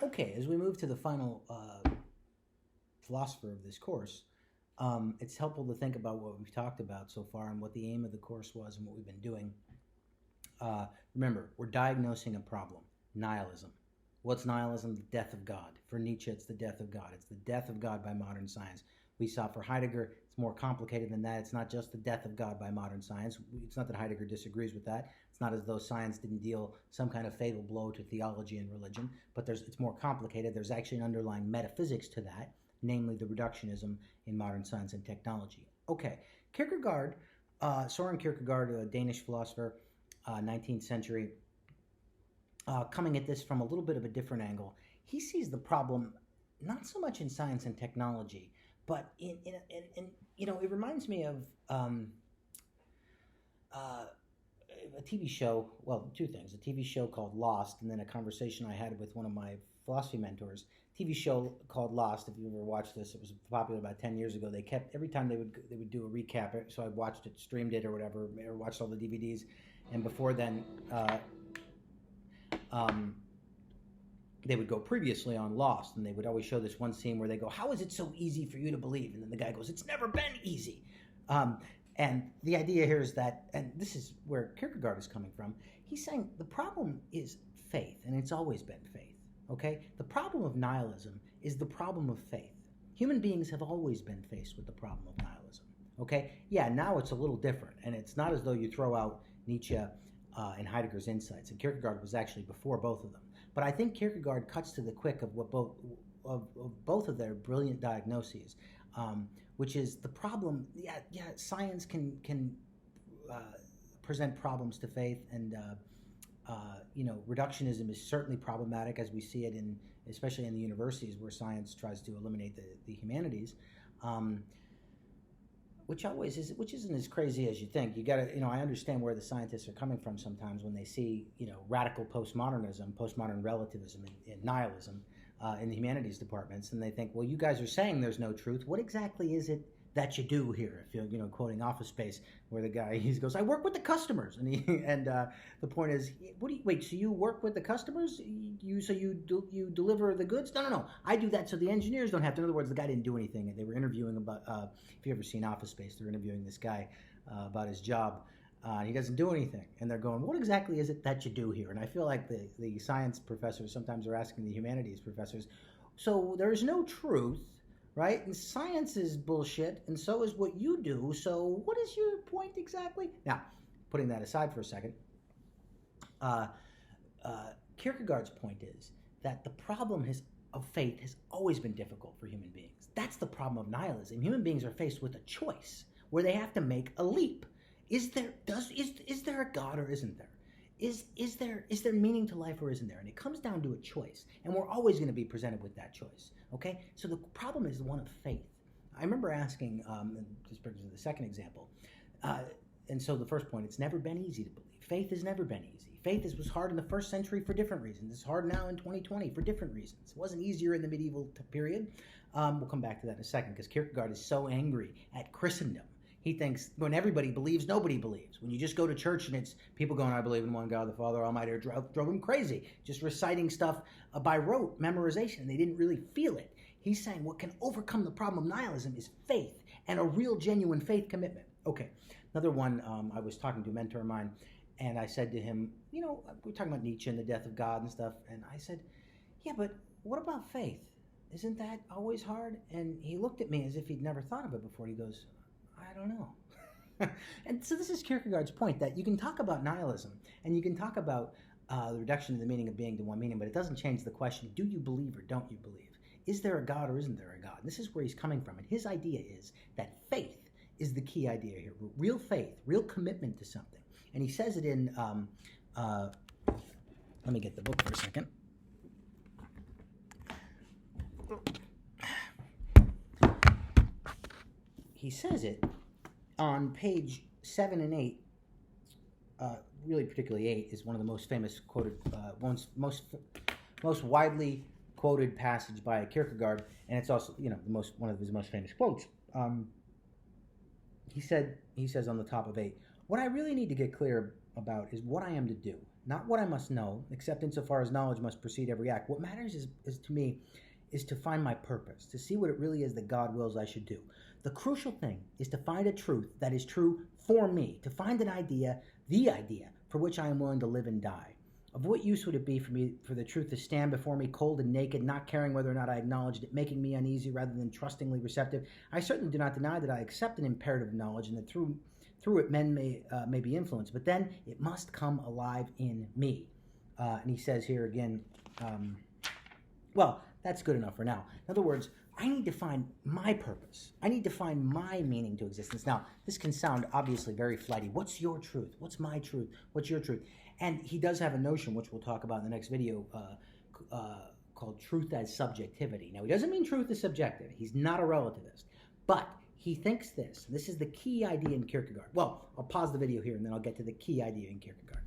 Okay, as we move to the final philosopher of this course, it's helpful to think about what we've talked about so far and what the aim of the course was and what we've been doing. Remember, we're diagnosing a problem, nihilism. What's nihilism? The death of God. For Nietzsche, it's the death of God. It's the death of God by modern science. We saw for Heidegger, it's more complicated than that. It's not just the death of God by modern science. It's not that Heidegger disagrees with that. It's not as though science didn't deal some kind of fatal blow to theology and religion, but it's more complicated. There's actually an underlying metaphysics to that, namely the reductionism in modern science and technology. Okay, Kierkegaard, Søren Kierkegaard, a Danish philosopher, 19th century, coming at this from a little bit of a different angle. He sees the problem not so much in science and technology, but in it reminds me of a TV show, well, two things, a TV show called Lost, and then a conversation I had with one of my philosophy mentors. TV show called Lost, if you ever watched this, it was popular about 10 years ago. They kept, every time they would do a recap, so I watched it, streamed it or whatever, or watched all the DVDs, and before then, they would go previously on Lost, and they would always show this one scene where they go, how is it so easy for you to believe? And then the guy goes, it's never been easy. And the idea here is that, and this is where Kierkegaard is coming from, he's saying the problem is faith, and it's always been faith, okay? The problem of nihilism is the problem of faith. Human beings have always been faced with the problem of nihilism, okay? Yeah, now it's a little different, and it's not as though you throw out Nietzsche and Heidegger's insights, and Kierkegaard was actually before both of them. But I think Kierkegaard cuts to the quick of what both of their brilliant diagnoses, which is the problem. Yeah, science can present problems to faith, and reductionism is certainly problematic as we see it especially in the universities where science tries to eliminate the humanities. Which isn't as crazy as you think. You got to, I understand where the scientists are coming from sometimes when they see, radical postmodernism, postmodern relativism, and nihilism in the humanities departments, and they think, well, you guys are saying there's no truth. What exactly is it that you do here? If you're, quoting Office Space, where the guy he goes, I work with the customers, and the point is, wait? So you work with the customers? You deliver the goods? No. I do that so the engineers don't have to. In other words, the guy didn't do anything. They were interviewing about. If you ever seen Office Space, they're interviewing this guy about his job. He doesn't do anything, and they're going, what exactly is it that you do here? And I feel like the science professors sometimes are asking the humanities professors, so there's no truth, right? And science is bullshit, and so is what you do. So what is your point exactly? Now, putting that aside for a second, Kierkegaard's point is that the problem of faith has always been difficult for human beings. That's the problem of nihilism. Human beings are faced with a choice where they have to make a leap. Is there a God or isn't there? Is there meaning to life or isn't there? And it comes down to a choice, and we're always going to be presented with that choice. Okay, so the problem is one of faith. I remember asking, this brings me to the second example, and so the first point, it's never been easy to believe. Faith has never been easy. Faith was hard in the first century for different reasons. It's hard now in 2020 for different reasons. It wasn't easier in the medieval period. We'll come back to that in a second, because Kierkegaard is so angry at Christendom. He thinks when everybody believes, nobody believes. When you just go to church and it's people going, I believe in one God, the Father Almighty, drove him crazy, just reciting stuff by rote, memorization, and they didn't really feel it. He's saying what can overcome the problem of nihilism is faith, and a real, genuine faith commitment. Okay, another one, I was talking to a mentor of mine, and I said to him, we were talking about Nietzsche and the death of God and stuff, and I said, yeah, but what about faith? Isn't that always hard? And he looked at me as if he'd never thought of it before. He goes, I don't know. And so this is Kierkegaard's point, that you can talk about nihilism and you can talk about the reduction of the meaning of being to one meaning, but it doesn't change the question, do you believe or don't you believe? Is there a God or isn't there a God? And this is where he's coming from. And his idea is that faith is the key idea here. Real faith, real commitment to something. And he says it in, let me get the book for a second. He says it on page 7 and 8, really particularly 8 is one of the most famous quoted, most widely quoted passage by Kierkegaard, and it's also one of his most famous quotes. He says on the top of 8, what I really need to get clear about is what I am to do. not what I must know, except insofar as knowledge must precede every act. What matters is to me is to find my purpose, to see what it really is that God wills I should do. The crucial thing is to find a truth that is true for me, to find an idea, the idea, for which I am willing to live and die. Of what use would it be for me, for the truth to stand before me cold and naked, not caring whether or not I acknowledged it, making me uneasy rather than trustingly receptive? I certainly do not deny that I accept an imperative knowledge and that through it men may be influenced, but then it must come alive in me. And he says here again, well, that's good enough for now. In other words, I need to find my purpose. I need to find my meaning to existence. Now, this can sound obviously very flighty. What's your truth? What's my truth? What's your truth? And he does have a notion, which we'll talk about in the next video, called truth as subjectivity. Now, he doesn't mean truth is subjective. He's not a relativist. But he thinks this. This is the key idea in Kierkegaard. Well, I'll pause the video here, and then I'll get to the key idea in Kierkegaard.